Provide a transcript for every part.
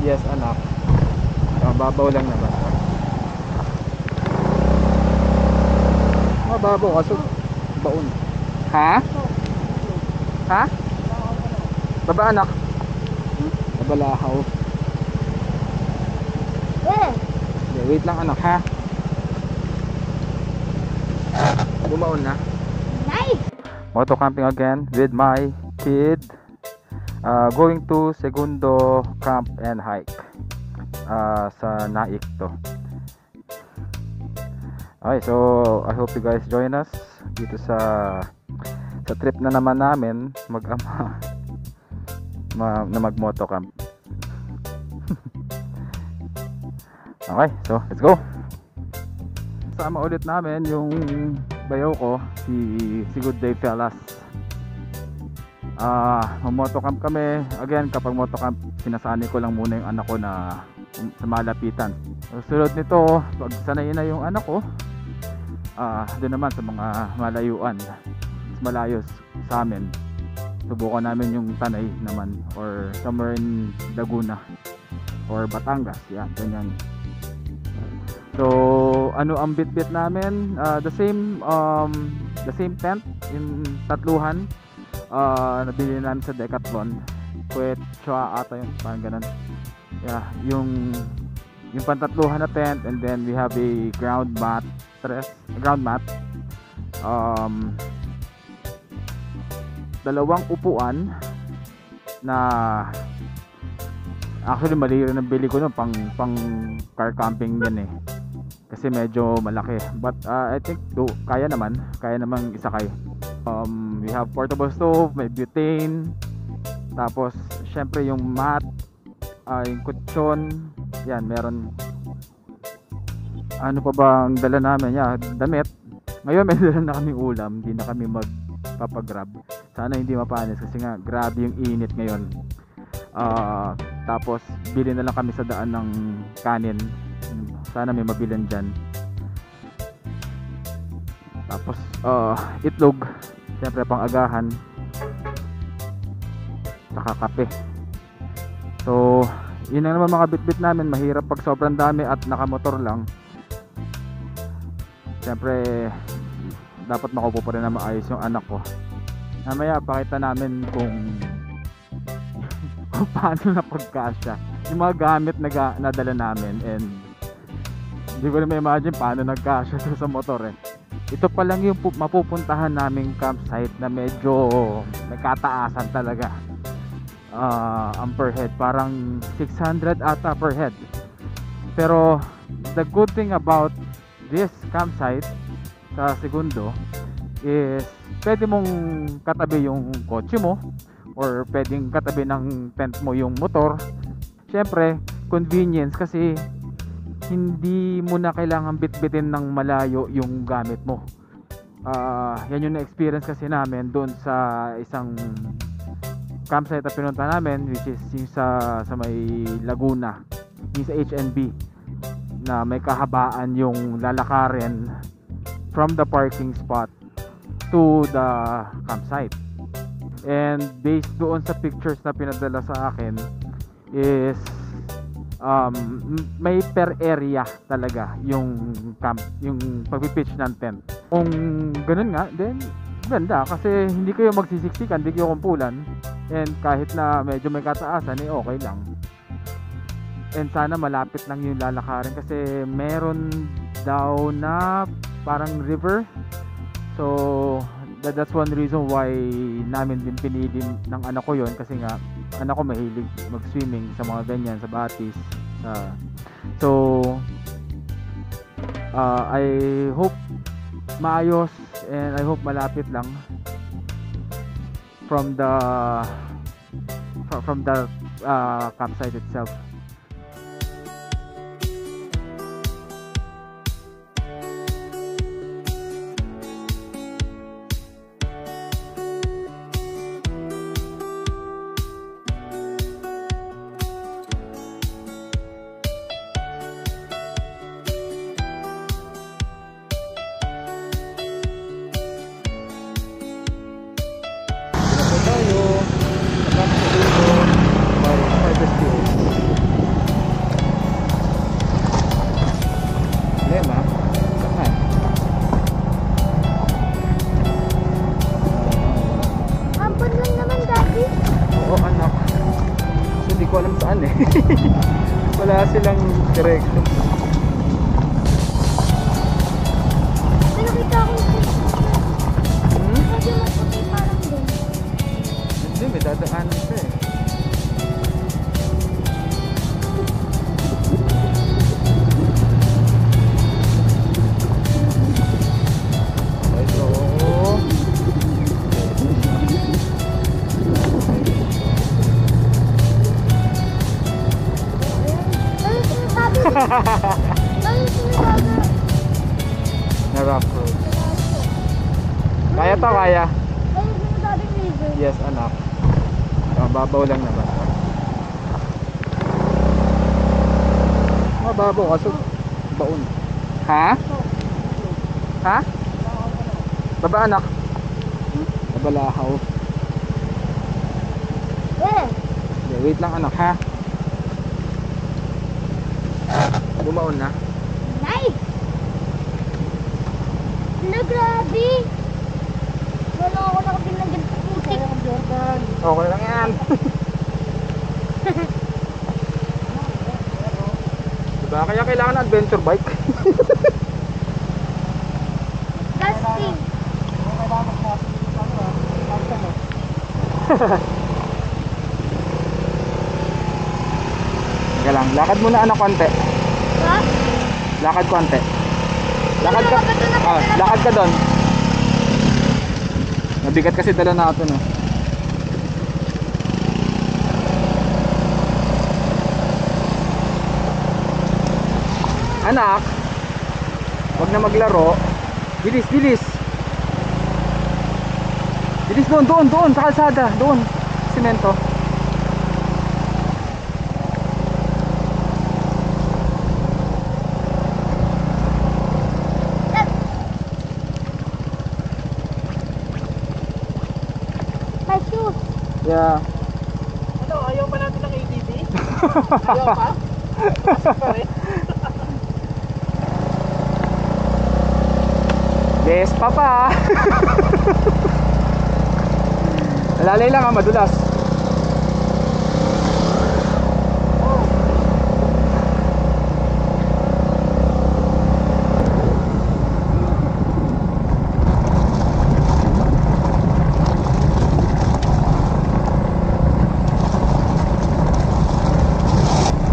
Yes, anak. Mababaw lang naman. Mababaw kaso baon. Ha? Ha? Baba anak. Babalahaw. Wait lang anak ha. Bumaon na. Moto camping again with my kid. Going to Segundo Camp and Hike sa Naik to. Okay, so I hope you guys join us dito sa trip na naman namin mag-ama na mag-moto camp. Okay, so let's go. Sama ulit namin yung bayaw ko, si Good Day Fellas. Mag-motocamp kami. Again, kapag motocamp, sinasani ko lang muna yung anak ko na sa malapitan. Susunod nito, pag sanayin na yung anak ko, doon naman sa mga malayuan, malayos sa amin, subukan namin yung Tanay naman, or somewhere in Laguna or Batangas, yan, ganyan. So ano ang bit-bit namin? The same tent, yung tatluhan. Nabili namin sa Decathlon. Quechua ata yun, parang ganun. Yeah, yung pantatluhan na tent, and then we have a ground mat. Dalawang upuan na actually mali rin ang bili ko nun, pang car camping yan eh, kasi medyo malaki, but I think kaya naman isakay. We have portable stove, may butane, tapos syempre yung mat, yung kutsyon, yan, meron. Ano pa ba ang dala namin? Yeah, damit. Ngayon may dala na kaming ulam, hindi na kami magpapagrab. Sana hindi mapanis kasi nga grabe yung init ngayon. Tapos bili na lang kami sa daan ng kanin, sana may mabilan dyan. Tapos itlog, syempre pang agahan, saka kape. So yun na naman mga bitbit namin. Mahirap pag sobrang dami at nakamotor lang. Syempre dapat makupo pa rin na maayos yung anak ko. Mamaya pakita namin kung paano na pagkasya yung mga gamit na nadala namin, and hindi ko na ma-imagine paano nagkasya sa motor eh. Ito pa lang yung mapupuntahan naming campsite na medyo nagkataasan talaga. Ang per head parang 600 ata per head, pero the good thing about this campsite sa Segundo is pwede mong katabi yung kotse mo, or pwedeng katabi ng tent mo yung motor. Syempre convenience, kasi hindi mo na kailangan bitbitin ng malayo yung gamit mo. Yan yung na-experience kasi namin doon sa isang campsite na pinunta namin, which is yung sa may Laguna, yung sa HNB, na may kahabaan yung lalakarin from the parking spot to the campsite. And based doon sa pictures na pinadala sa akin is may per area talaga yung camp, yung pagpipitch ng tent. Kung ganun nga, then ganda, kasi hindi kayo magsisiksikan, hindi kayo kumpulan, and kahit na medyo may kataasan eh okay lang. And sana malapit lang yung lalakarin, kasi meron daw na parang river. So that's one reason why namin din pinili ng anak ko yon, kasi nga anak ko mahilig mag-swimming sa mga ganyan, sa batis. So I hope maayos, and I hope malapit lang from the campsite itself. Tayo, nakapagod ko, harvest ko alam saan eh. Wala silang direction. May nakita akong medyo maputi parang doon. Hindi, may dadaanan siya eh. Ito. Ano sinasabi? Ano sinasabi? Na rough road. Kaya to, kaya. Ano sinasabi river? Yes, anak. Mababaw lang naman. Mababaw kaso baon. Ha? Ha? Baba anak. Nabalahaw. Eh! Okay, wait lang anak ha. Bumaon na. Nay! Ano, grabe! Wala ako nakapinagyan sa putik. Okay lang yan. Diba? Kaya kailangan adventure bike. Dusting. Teka lang, lakad muna anak konti. Ha? Lakad konti. Lakad ka. Lakad doon, Lakad ka doon. Mabigat kasi dala na ito no. Anak, wag na maglaro. Bilis, bilis. Bilis doon, doon, doon, sa kalsada, doon. Semento. My shoes. Yeah. Ano, ayaw pa natin ng ATV? Ayaw pa? Pasok pa rin. Yes, papa. Alalay lang ha, madulas.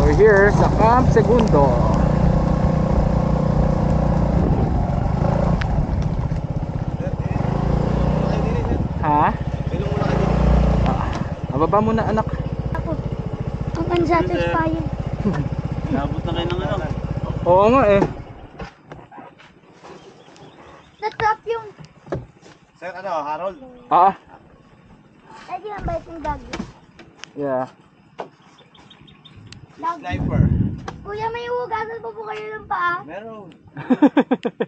We're here sa Camp Segundo. Ha? Mababa muna anak. Ako. Ang unsatisfying. Nabot na kayo ng ano? Oo nga eh. Na-trap yung... Sir, ano, Harold? Ah, Ay, di ang bait yung dog. yeah. Dog. Sniper. Kuya, may hugasan pa po kayo ng paa? Meron.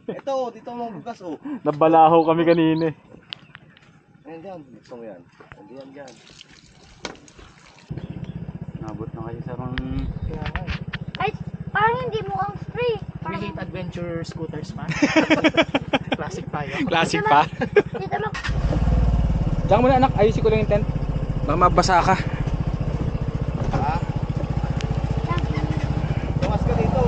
Ito, dito mo bukas oh. Nabalahaw kami kanina eh. Ayan dyan, gusto mo yan. Ayan dyan. Nabot na kayo sa rang... Ay, parang hindi mukhang free. We hate adventure scooters man. Classic tayo. Classic pa. Dito lang. Diyan muna anak, ayusin ko lang yung tent. Baka mabasa ka. Ha? Tumas ka dito.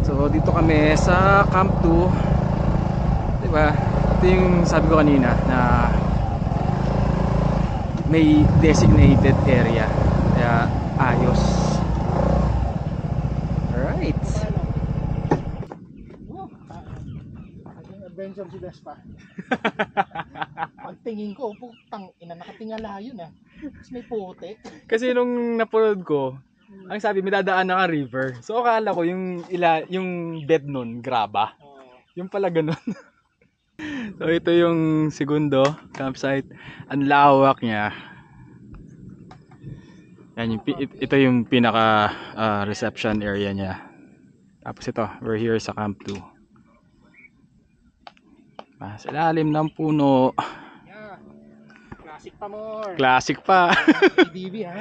So dito kami sa Camp 2. Diba? Ito yung sabi ko kanina na may designated area. Kaya ayos. Alright. Naging adventure si Vespa. Pagtingin ko, putang ina, nakatingala yun ah. Tapos may puti. Kasi nung napanood ko, ang sabi may dadaan na ka river. So akala ko yung bed nun graba. Yung pala ganun. So ito yung segundo campsite. Ang lawak niya. Yan, ito yung pinaka reception area niya. Tapos ito, we're here sa Camp 2. Sa ilalim ng puno. Yeah. Classic pa more. Classic pa. ADV ha.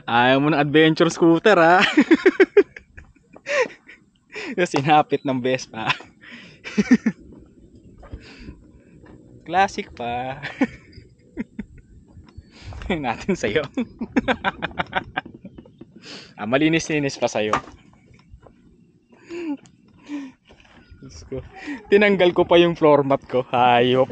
Ayaw mo ng adventure scooter ha. Sinapit ng Vespa. Classic pa. Natin sa'yo. Malinis-linis pa sa'yo. Diyos ko. Tinanggal ko pa yung floor mat ko. Hayop.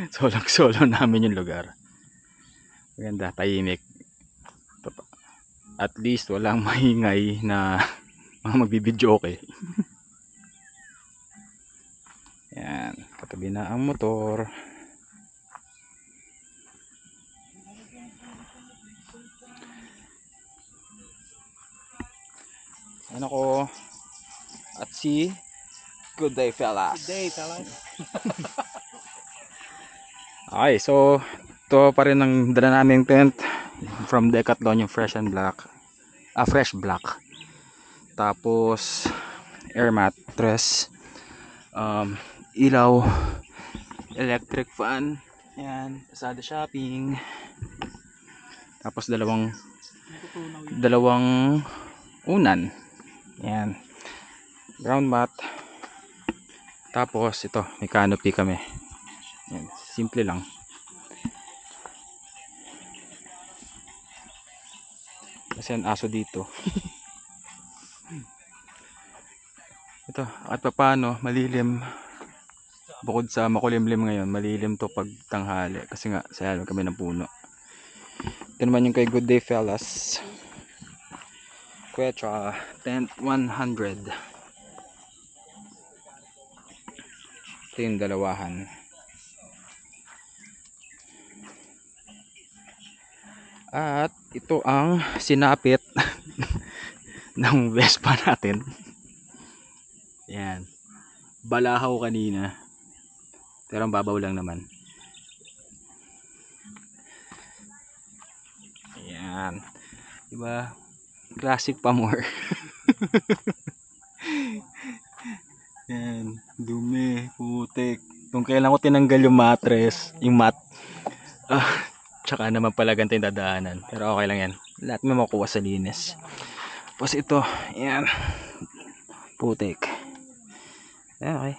Solong-solo namin yung lugar. Maganda, tahimik. At least walang maingay na mga magbibidyo okay. Yan, katabi na ang motor. Yan ako. At si Good Day Fellas. Good day, fellas. Okay, so ito pa rin ang dala naming tent from Decathlon, yung fresh and black. Fresh black. Tapos air mattress, ilaw, electric fan. Yan, Lazada shopping. Tapos dalawang unan. Yan. Ground mat. Tapos ito, may canopy kami. Yan, simple lang. Kasi ang aso dito. Ito, at paano, malilim. Bukod sa makulimlim ngayon, malilim to pag tanghali. Kasi nga, sa ilalim kami ng puno. Ito naman yung kay Good Day Fellas. Quetra, tent 100. Ito yung dalawahan. At ito ang sinapit ng Vespa natin. Yan. Balahaw kanina. Pero ang babaw lang naman. Yan. Diba? Classic pa more. Yan. Dumi. Putik. Kung kailan ko tinanggal yung mattress. Yung mat. Tsaka naman pala ganito yung dadaanan. Pero okay lang yan. Lahat may makuha sa linis. Tapos ito. Yan. Putik. Okay.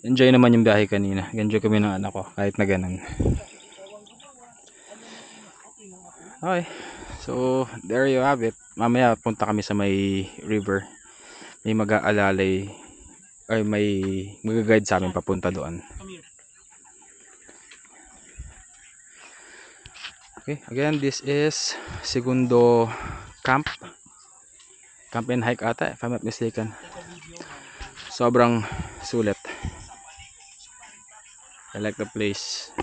Enjoy naman yung biyahe kanina. Enjoy kami ng anak ko. Kahit na ganun. Okay. So, there you have it. Mamaya punta kami sa may river. May mag-aalalay. Ay, may mag-guide sa amin papunta doon. Okay, again, this is Segundo Camp. Camp and hike ata, if I'm not mistaken. Sobrang sulit. I like the place.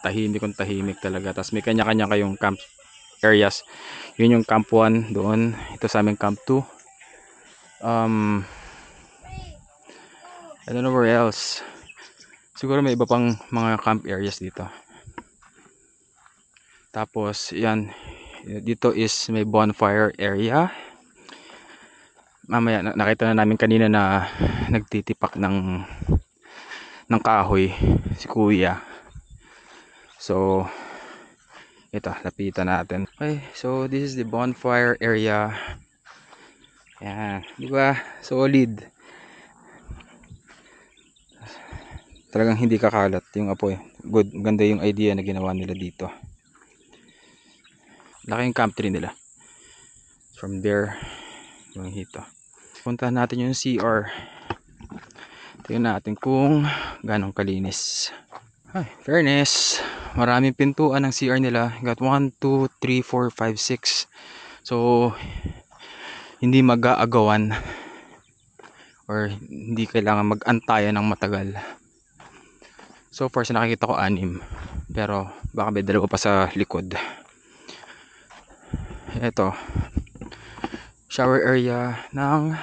Tahimik kung tahimik talaga. Tapos may kanya-kanya kayong camp areas. Yun yung Camp 1 doon. Ito sa aming Camp 2. I don't know where else. Siguro may iba pang mga camp areas dito. Tapos yan, dito is may bonfire area. Mamaya nakita na namin kanina na nagtitipak ng kahoy si kuya. So ito, lapitan natin. Okay, so this is the bonfire area. Yan, di ba? Solid. talagang hindi kakalat yung apoy. Good, ganda yung idea na ginawa nila dito. Laki yung camp tree nila. From there, yung hito. Puntahan natin yung CR. Tingnan natin kung ganong kalinis. Ay, fairness, maraming pintuan ng CR nila. Got 1, 2, 3, 4, 5, 6. So, hindi mag-aagawan or hindi kailangan mag-antayan ng matagal. So far sa nakikita ko 6, pero baka may 2 pa sa likod. Ito, shower area ng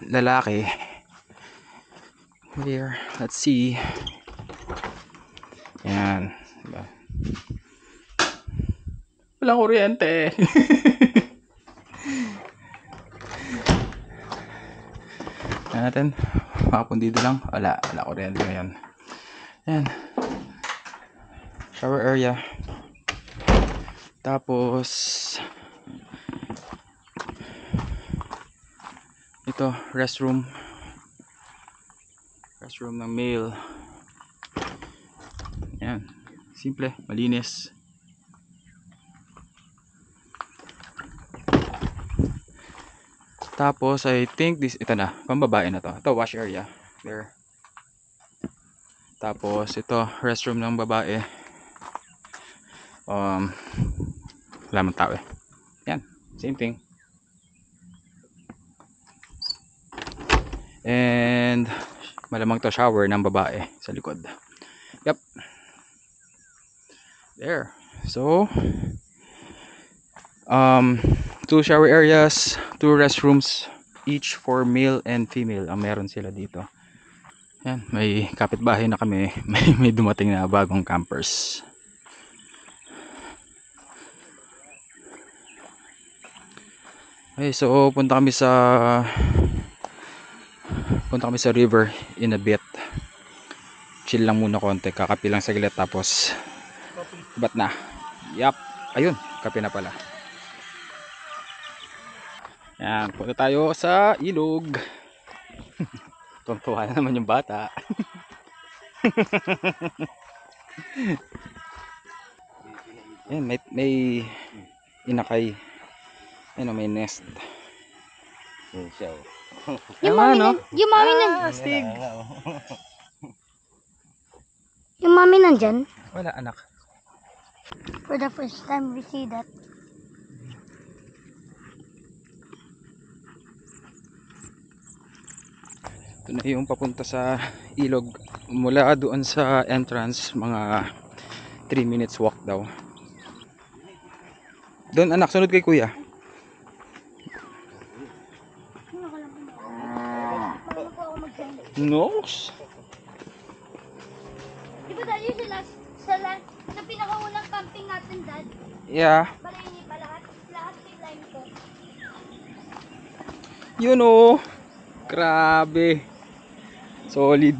lalaki. Here, let's see. Yan, diba? Walang kuryente. Natin, makapundido lang. Wala kuryente ngayon. Yan, shower area. Tapos ito, restroom ng male. Yan, simple, malinis. Tapos I think ito na, pambabae na to. Ito, wash area there. Tapos ito, restroom ng babae. Wala man tao eh. Yan, same thing. And malamang to shower ng babae sa likod. Yep. There. So 2 shower areas, 2 restrooms, each for male and female ang meron sila dito. Yan, may kapitbahay na kami. May dumating na bagong campers. Okay, so punta kami sa river in a bit. Chill lang muna konti, kakapi lang saglit tapos bat na. Yap, ayun, kape na pala. Yan, punta tayo sa ilog. Tuntuhan naman yung bata. Yan, may inakay. Ano, may nest. Yan siya. Yung mami Astig. Yung mami nandyan. Wala anak. For the first time we see that. Ito na yung papunta sa ilog. Mula doon sa entrance, mga 3 minutes walk daw. Doon anak, sunod kay kuya. Nose? Di ba tayo sa pinakaunang camping natin, Dad? Yeah. Balay pa lahat may lime ko. You know. Grabe. Solid.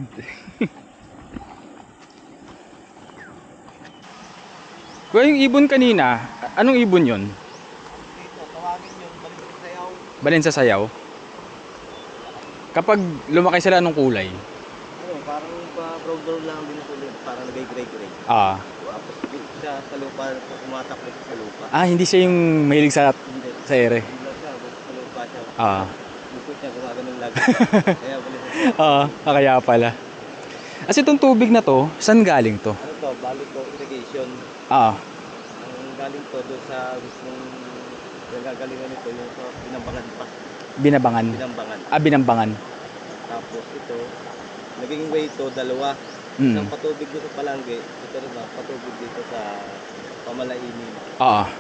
Kuya, yung ibon kanina, anong ibon yun? Dito, tawagin yun, balik sa sayaw. Balin sa sayaw? Kapag lumaki sila, anong kulay? Ano, parang brown brown lang din ulit, parang nagay-gray-gray. Ah. Tapos siya sa lupa, tumatakbo sa lupa. Ah, hindi siya yung mahilig sa Hindi. ere. Hindi lang siya, sa lupa siya. Ah. Lupot niya, gumagano'n lagi. Kaya balik Kaya pala. As itong tubig na to, saan galing to? ano to, balik ko, irrigation. Ah. Ang galing to doon sa mismong nagagalingan nito, yung sa Binambangan pa. Binabangan. Binambangan. Ah, binambangan. Tapos ito, naging way ito, 2. Isang patubig dito sa Palangge, ito naman, patubig dito sa Pamalainin. Ah.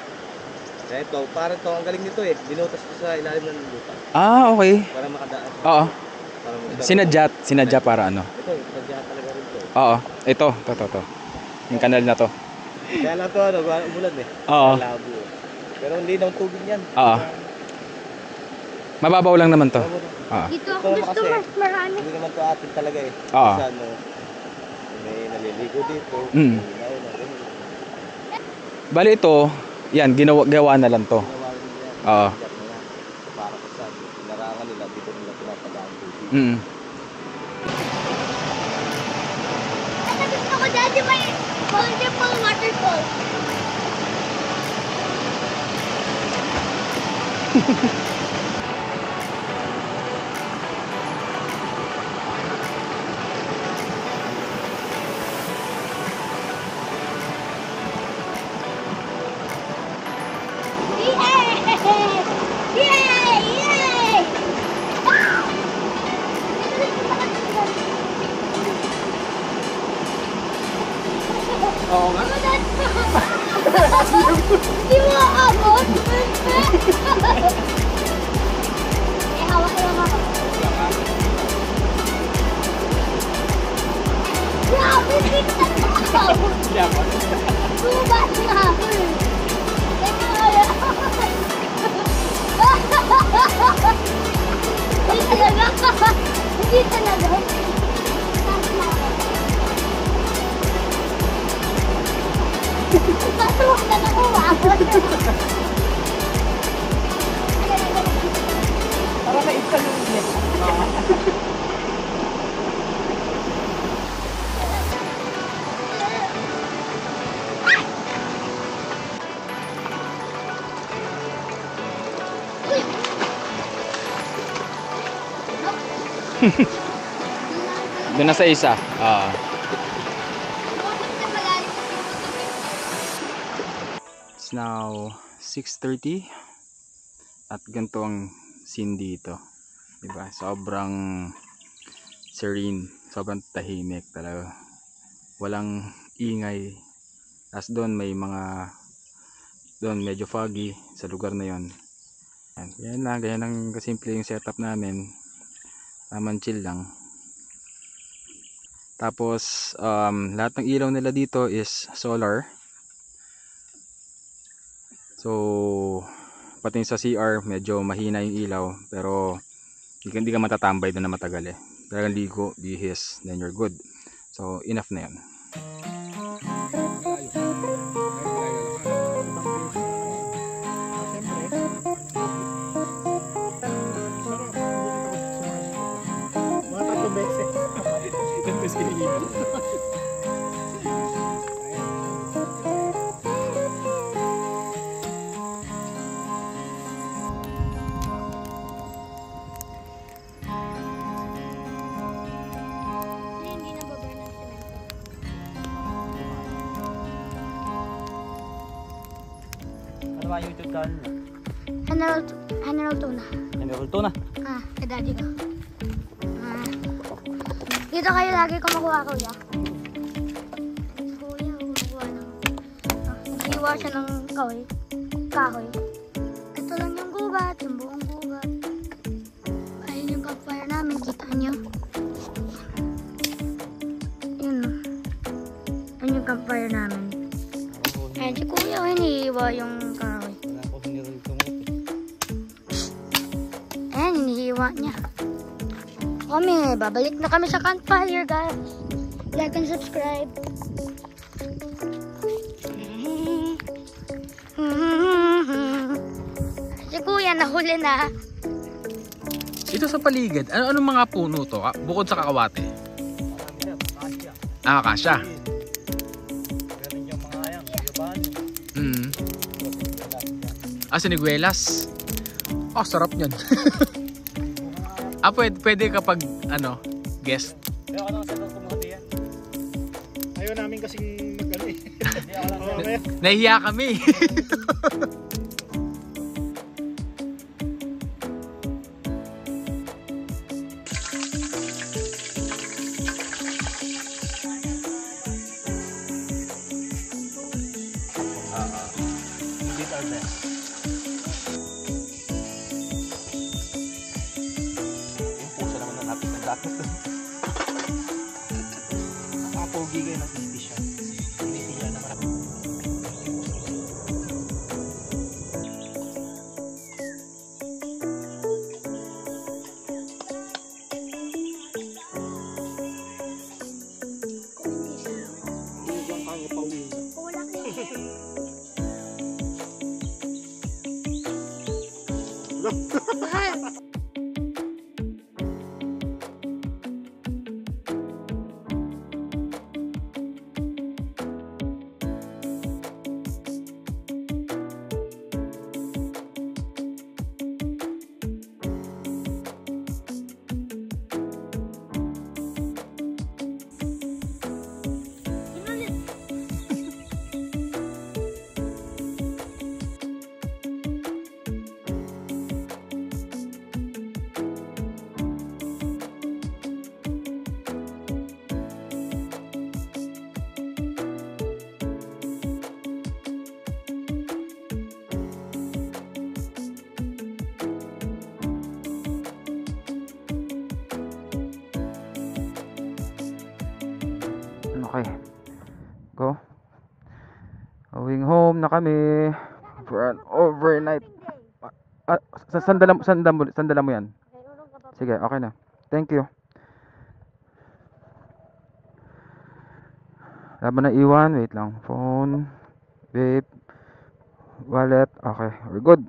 Kaya ito, parang ito, ang galing nito eh, binutas ko sa ilalim ng lupa. Ah, okay. Para makadaan. Oo. Para Sinadya para ano? Ito, sadya talaga rin ito. Oo. Ito. Yung kanal na to. Kaya lang ito, umulan eh. Oo. Malabo. Pero hindi na tubig yan. Oo. Mababaw lang naman to. Malabo na. Ah. Dito ako Ito gusto kasi, mas marami. Hindi naman ito atin talaga eh. Oo. Kasi ano, may naliligo dito. Mm. May nauna, ganyan. Bali ito, yan, gawa na lang to. Ginawa rin yan. Oo. Kaya nga, para ko sa larangan nila, dito nila pinapadaan tubig. Mm. di may multiple waterfall. Oo nga. Di mo abot. Eh, hawak lang ako. Grabe, tingnan mo. Tubat na ako. Hindi talaga. Hindi talaga. Matuwag na lang umabot. Para maisalungit. Doon na sa isa. It's now 6:30 at ganito ang scene dito. Diba? Sobrang serene, sobrang tahimik talaga. Walang ingay. As doon may mga doon medyo foggy sa lugar na yon. Yan lang, ganyan ang kasimple yung setup namin. Naman chill lang. Tapos lahat ng ilaw nila dito is solar. So pati sa CR medyo mahina yung ilaw, pero hindi ka matatambay doon na matagal eh. Talagang ligo, bihis, then you're good. So enough na yan. Ano ba yung YouTube channel? General Tuna. General Tuna. Kay daddy ko. Dito kayo lagi kumukuha, kuya. Kuya, kumukuha ng... Hiwa siya ng kahoy. Ito lang yung gubat, yung buong gubat. Ayun yung campfire namin, kita nyo. Ayun yung campfire namin. Ayun si kuya, hinihiwa yung kahoy. Ayan, hinihiwa niya. Kami, babalik na kami sa campfire, guys. Like and subscribe. Si kuya, nahuli na. Ito sa paligid, anong mga puno to? Bukod sa kakawate? Akasya. Galing yung mga yan, yuban. Siniguelas. Sarap niyan. Pwede kapag guest. Kaya ka naman sa doon kumuha yan. Ayaw namin kasing mag-ano eh. Nahiya kami. Hindi our best. Yung puso naman na napit ng dapat. Nakapogi kayo ng TV siya. Tinitiya naman ako. Hanggang kaya pauwi. Wala kayo. Okay. Go. Going home na kami for an overnight. Sandala mo yan. Sige, okay na. Thank you. Laban na iwan. Wait lang. Phone. Vape. Wallet. Okay. We're good.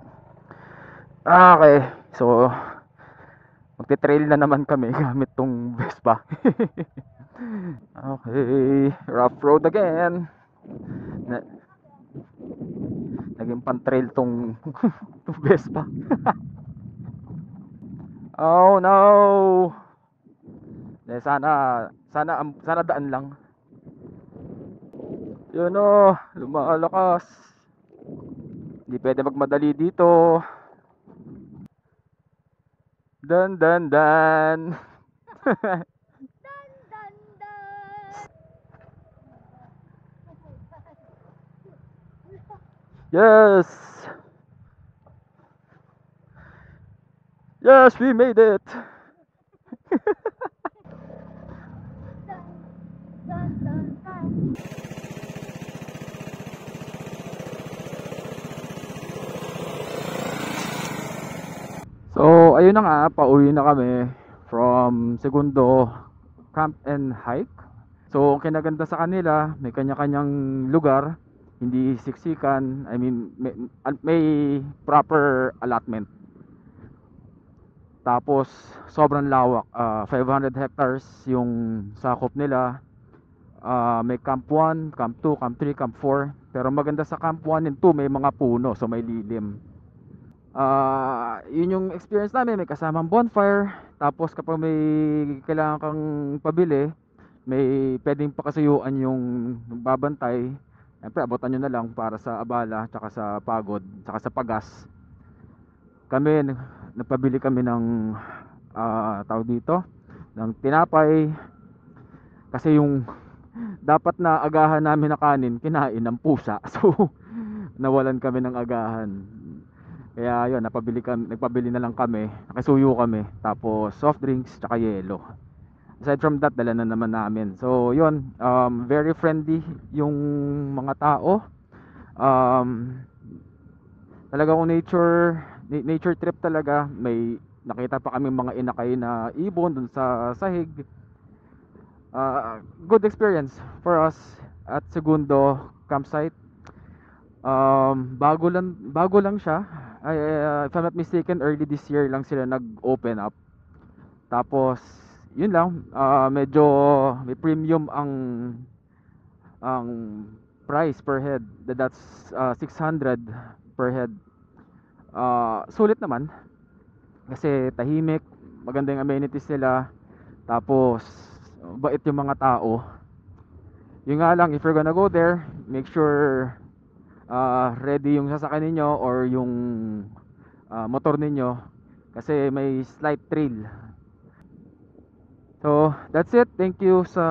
Okay. So, magte-trail na naman kami gamit tong Vespa. Okay. Rough road again. Naging pan-trail tong Vespa. Oh no. Sana daan lang. Yun o, lumalakas. Hindi pwede magmadali dito. Dan. Yes. Yes, we made it. So, ayun na nga, pauwi na kami from Segundo Camp and Hike. So, ang kinaganda sa kanila, may kanya-kanyang lugar, hindi siksikan, I mean, may proper allotment. Tapos, sobrang lawak, 500 hectares yung sakop nila. May Camp 1, Camp 2, Camp 3, Camp 4. Pero maganda sa Camp 1 and 2, may mga puno, so may lilim. Yun yung experience namin, may kasamang bonfire. Tapos kapag may kailangan kang pabili, may pwedeng pakasuyuan yung babantay. Siyempre abutan nyo na lang para sa abala, tsaka sa pagod, tsaka sa pagas. Kami nagpabili kami ng tawag dito, ng tinapay. Kasi yung dapat na agahan namin na kanin, kinain ng pusa. So nawalan kami ng agahan. Kaya yun, nagpabili na lang kami, nakasuyo kami, tapos soft drinks, tsaka yelo. Aside from that, dala na naman namin. So yun, very friendly yung mga tao. Talaga kung nature trip talaga. May nakita pa kami mga inakay na ibon dun sa sahig. Good experience for us at Segundo campsite. Bago lang siya. If I'm not mistaken, early this year lang sila nag-open up. Tapos yun lang, medyo may premium ang price per head. That's 600 per head. Sulit naman kasi tahimik, maganda yung amenities nila, tapos bait yung mga tao. Yun nga lang, if you're gonna go there, make sure ready yung sasakyan ninyo or yung motor ninyo kasi may slight trail. So that's it. Thank you sa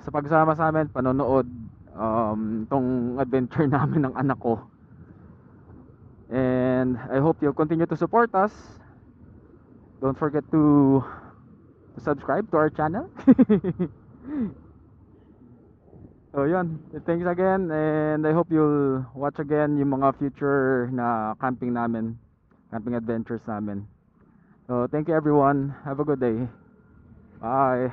pagsama sa amin, panonood tong adventure namin ng anak ko. And I hope you'll continue to support us. Don't forget to subscribe to our channel. So yun, thanks again, and I hope you'll watch again yung mga future na camping adventures namin. So thank you everyone, have a good day, bye.